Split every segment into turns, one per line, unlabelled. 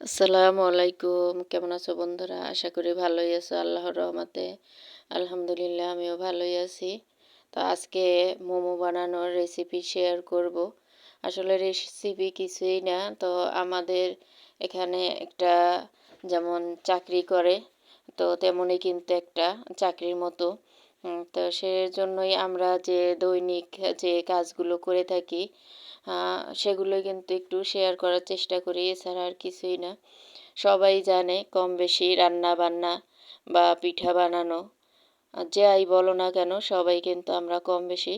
আসসালামু আলাইকুম। কেমন আছো বন্ধুরা? আশা করি ভালোই আছো আল্লাহর রহমতে। আলহামদুলিল্লাহ আমিও ভালোই আছি। তো আজকে মোমো বানানোর রেসিপি শেয়ার করব। আসলে রেসিপি কিছুই না। তো আমাদের এখানে একটা যেমন চাকরি করে তো তেমনই কিন্তু একটা চাকরির মতো। তো সেজন্যই আমরা যে দৈনিক যে কাজগুলো করে থাকি সেগুলোই কিন্তু একটু শেয়ার করার চেষ্টা করি, এছাড়া আর কিছুই না। সবাই জানে কম বেশি রান্না বান্না বা পিঠা বানানো যাই বলো না কেন সবাই কিন্তু আমরা কম বেশি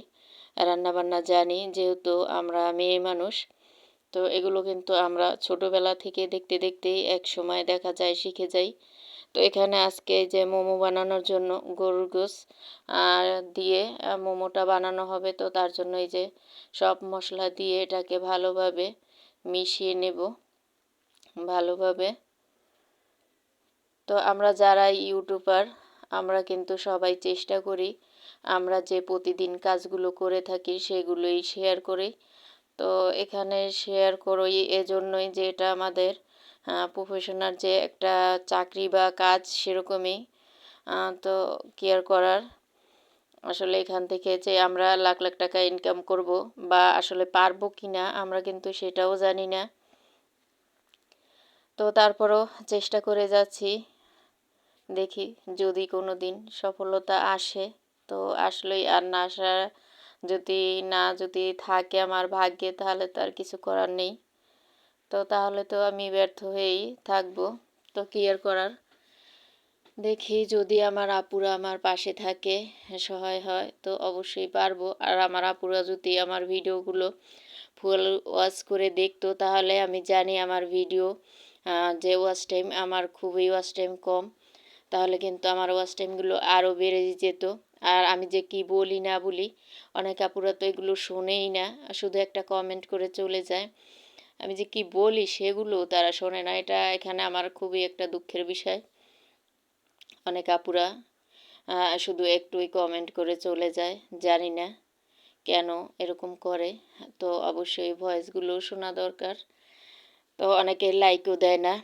রান্না বান্না জানি, যেহেতু আমরা মেয়ে মানুষ। তো এগুলো কিন্তু আমরা ছোটবেলা থেকে দেখতে দেখতেই এক সময় দেখা যায় শিখে যাই। তো এখানে আজকে যে মোমো বানানোর জন্য গরুর গোশ আর দিয়ে মোমোটা বানানো হবে, তো তার জন্য এই যে সব মশলা দিয়ে এটাকে ভালোভাবে মিশিয়ে নেব ভালোভাবে। তো আমরা যারা ইউটিউবার আমরা কিন্তু সবাই চেষ্টা করি আমরা যে প্রতিদিন কাজগুলো করে থাকি সেগুলোই শেয়ার করি। তো এখানে শেয়ার করি এজন্যই যে এটা আমাদের প্রফেশনাল যে একটা চাকরি বা কাজ সেরকমই। তো কেয়ার করার আসলে এখান থেকে যে আমরা লাখ লাখ টাকা ইনকাম করব বা আসলে পারবো কি না আমরা কিন্তু সেটাও জানি না। তো তারপরও চেষ্টা করে যাচ্ছি, দেখি যদি কোনো দিন সফলতা আসে তো আসলেই, আর না আসা যদি থাকে আমার ভাগ্যে তাহলে তো আর কিছু করার নেই। তো তাহলে তো আমি ব্যর্থ হয়েই থাকবো। তো কি আর করার, দেখি যদি আমার আপুরা আমার পাশে থাকে সহায় হয় তো অবশ্যই পারবো। আর আমার আপুরা যদি আমার ভিডিওগুলো ফুল ওয়াচ করে দেখতো তাহলে আমি জানি আমার ভিডিও যে ওয়াচ টাইম আমার খুবই ওয়াচ টাইম কম, তাহলে কিন্তু আমার ওয়াচ টাইমগুলো আরও বেড়ে যেত। আর আমি যে কি বলি না বলি অনেক আপুরা তো এগুলো শোনেই না, শুধু একটা কমেন্ট করে চলে যায়। আমি যে কি বলি সেগুলো তারা শোনে না, এটা এখানে আমার খুবই একটা দুঃখের বিষয়। অনেক আপুরা শুধু একটুই কমেন্ট করে চলে যায়, জানি না কেন এরকম করে। তো অবশ্যই ভয়েসগুলো শোনা দরকার। তো অনেকে লাইকও দেয় না,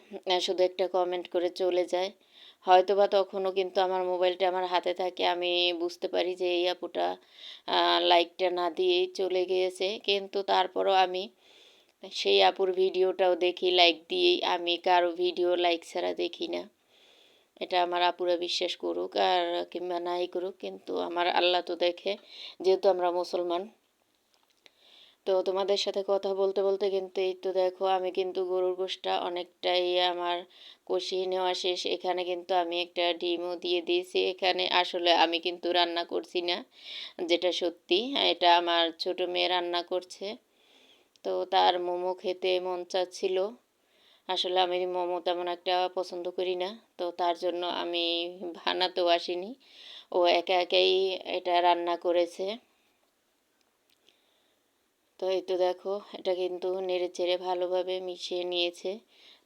শুধু একটা কমেন্ট করে চলে যায়। হয়তোবা তখনও কিন্তু আমার মোবাইলটা আমার হাতে থাকে, আমি বুঝতে পারি যে এই আপুটা লাইকটা না দিয়েই চলে গিয়েছে, কিন্তু তারপরও আমি সেই আপুর ভিডিওটাও দেখি লাইক দিয়েই, আমি কারো ভিডিও লাইক ছাড়া দেখি না। এটা আমার আপুরা বিশ্বাস করুক আর কিংবা নাই করুক, কিন্তু আমার আল্লাহ তো দেখে, যেহেতু আমরা মুসলমান। তো তোমাদের সাথে কথা বলতে বলতে কিন্তু এই তো দেখো আমি কিন্তু গরুর গোশটা অনেকটাই আমার কষিয়ে নেওয়া শেষ। এখানে কিন্তু আমি একটা ডিমও দিয়ে দিয়েছি। এখানে আসলে আমি কিন্তু রান্না করছি না, যেটা সত্যি এটা আমার ছোট মেয়ে রান্না করছে। তো তার মোমো খেতে মন চাচ্ছিল। আসলে আমি মোমো তেমন একটা পছন্দ করি না, তো তার জন্য আমি বানাতেও আসিনি, ও একা একাই এটা রান্না করেছে। তো এই তো দেখো এটা কিন্তু নেড়ে চেড়ে ভালোভাবে মিশিয়ে নিয়েছে।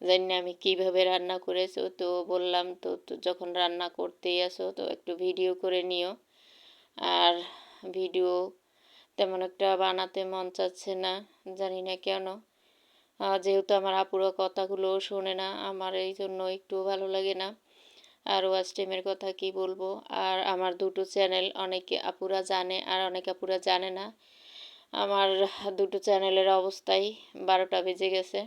জানি না আমি কিভাবে রান্না করেছো, তো বললাম তো যখন রান্না করতেই আসো তো একটু ভিডিও করে নিও। আর ভিডিও তেমন একটা বানাতে মন চাচ্ছে না, জানি না কেন। যেহেতু আমার আপুরা কথাগুলো শোনে না আমার, এই জন্য একটু ভালো লাগে না। আর ওয়াচ টাইমের কথা কি বলবো, আর আমার দুটো চ্যানেল অনেকে আপুরা জানে আর অনেক আপুরা জানে না। আমার দুটো চ্যানেলের অবস্থাই 12টা বেজে গেছে,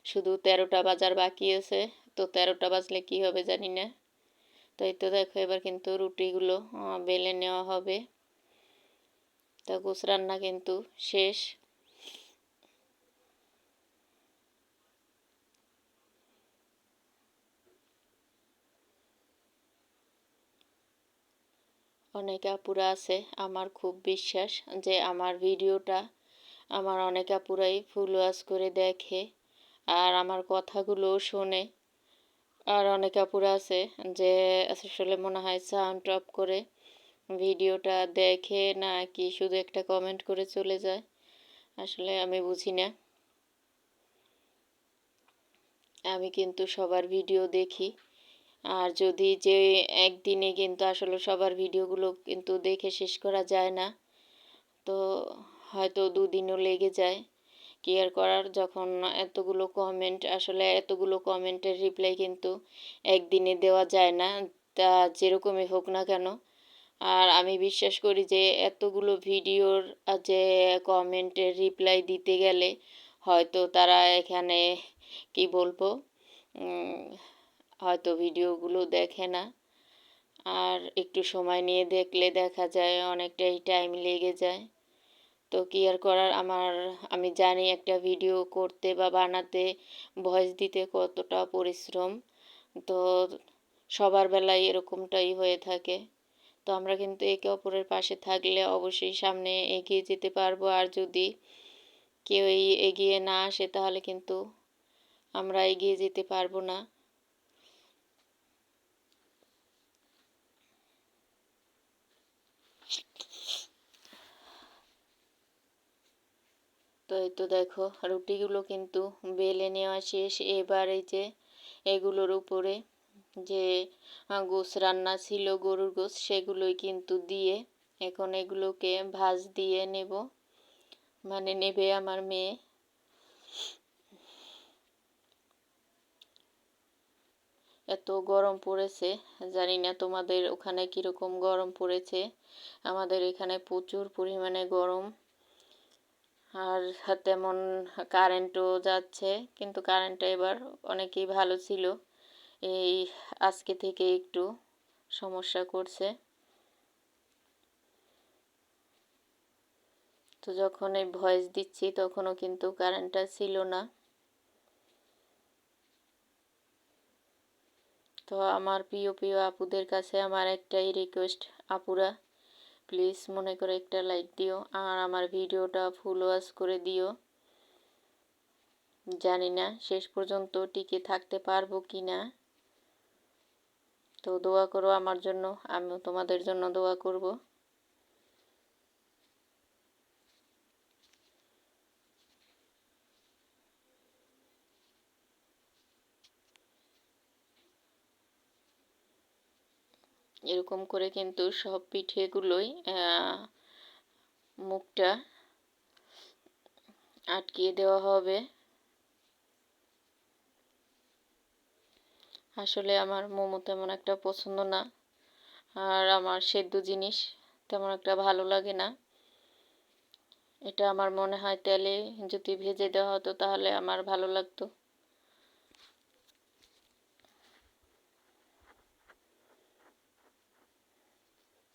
শুধু 13টা বাজার বাকি আছে। তো 13টা বাজলে কি হবে জানি না। তো এই তো দেখো এবার কিন্তু রুটিগুলো বেলে নেওয়া হবে। তো গোছ রান্না কিন্তু শেষ। অনেক আপুরা আছে, আমার খুব বিশ্বাস যে আমার ভিডিওটা আমার অনেক আপুরাই ফুল ওয়াচ করে দেখে আর আমার কথাগুলোও শোনে। আর অনেক আপুরা আছে যে আসলে মনে হয় সাউন্ড অফ করে ভিডিওটা দেখে না কি শুধু একটা কমেন্ট করে চলে যায়, আসলে আমি বুঝি না। আমি কিন্তু সবার ভিডিও দেখি, আর যদি যে একদিনে কিন্তু আসলে সবার ভিডিওগুলো কিন্তু দেখে শেষ করা যায় না, তো হয়তো দুদিনও লেগে যায়। কেয়ার করার। যখন এতগুলো কমেন্ট, আসলে এতগুলো কমেন্টের রিপ্লাই কিন্তু একদিনে দেওয়া যায় না, তা যেরকমই হোক না কেন। আর আমি বিশ্বাস করি যে এতগুলো ভিডিওর যে কমেন্টের রিপ্লাই দিতে গেলে হয়তো তারা এখানে কি বলবো, হয়তো ভিডিওগুলো দেখে না। আর একটু সময় নিয়ে দেখলে দেখা যায় অনেকটাই টাইম লেগে যায়। তো কি আর করার, আমি জানি একটা ভিডিও করতে বা বানাতে, ভয়েস দিতে কতটা পরিশ্রম। তো সবার বেলায় এরকমটাই হয়ে থাকে। তো আমরা কিন্তু একে অপরের পাশে থাকলে অবশ্যই সামনে এগিয়ে যেতে পারবো। আর যদি কেউই এগিয়ে না আসে তাহলে কিন্তু আমরা এগিয়ে যেতে পারবো না। তো এই তো দেখো রুটিগুলো কিন্তু বেলে নেওয়া শেষ। এবার এই যে এগুলোর উপরে যে গোশ রান্না ছিল, গরুর গোশ, সেগুলোই কিন্তু দিয়ে এখন এগুলোকে ভাজ দিয়ে নেব, মানে নেবে আমার মেয়ে। এত গরম পড়েছে, জানি না তোমাদের ওখানে কীরকম গরম পড়েছে। আমাদের এখানে প্রচুর পরিমাণে গরম। আর তেমন কারেন্টও যাচ্ছে, কিন্তু কারেন্টটা এবার অনেকই ভালো ছিল, এই আজকে থেকে একটু সমস্যা করছে। তো যখন এই ভয়েস দিচ্ছি তখনও কিন্তু কারেন্টটা ছিল না। তো আমার প্রিয় প্রিয় আপুদের কাছে আমার একটাই রিকোয়েস্ট, আপুরা প্লিজ মনে করে একটা লাইক দিও আর আমার ভিডিওটা ফুল ওয়াচ করে দিও। জানি না শেষ পর্যন্ত টিকে থাকতে পারবো কি না। তো দোয়া করো আমার জন্য, আমিও তোমাদের জন্য দোয়া করব। এরকম করে কিন্তু সব পিঠেগুলোই মুখটা আটকিয়ে দেওয়া হবে। আসলে আমার মোমো তেমন একটা পছন্দ না, আর আমার সেদ্ধ জিনিস তেমন একটা ভালো লাগে না। এটা আমার মনে হয় তেলে যদি ভেজে দেওয়া হতো তাহলে আমার ভালো লাগতো।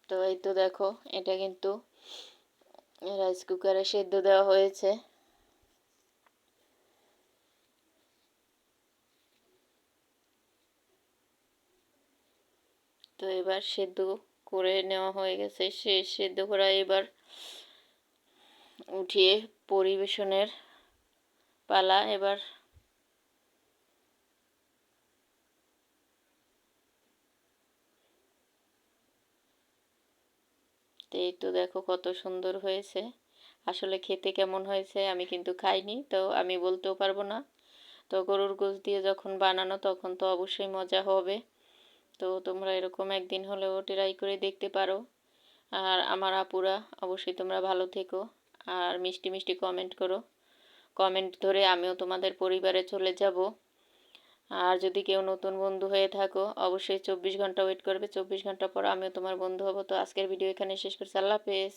তো এই তো দেখো এটা কিন্তু রাইস কুকারে সেদ্ধ দেওয়া হয়েছে। তো এবার সেদ্ধ করে নেওয়া হয়ে গেছে, সেদ্ধ করা এবার উঠিয়ে পরিবেশনের পালা এবার। তো এই তো দেখো কত সুন্দর হয়েছে। আসলে খেতে কেমন হয়েছে আমি কিন্তু খাইনি, তো আমি বলতেও পারবো না। তো গরুর গোশত দিয়ে যখন বানানো তখন তো অবশ্যই মজা হবে। তো তোমরা এরকম একদিন হলেও ট্রাই করে দেখতে পারো। আর আমার আপুরা অবশ্যই তোমরা ভালো থেকো আর মিষ্টি মিষ্টি কমেন্ট করো। কমেন্ট ধরে আমিও তোমাদের পরিবারে চলে যাব। আর যদি কেউ নতুন বন্ধু হয়ে থাকো অবশ্যই 24 ঘন্টা ওয়েট করবে, 24 ঘন্টা পর আমিও তোমার বন্ধু হব। তো আজকের ভিডিও এখানে শেষ করছি, আল্লাহ হাফেজ।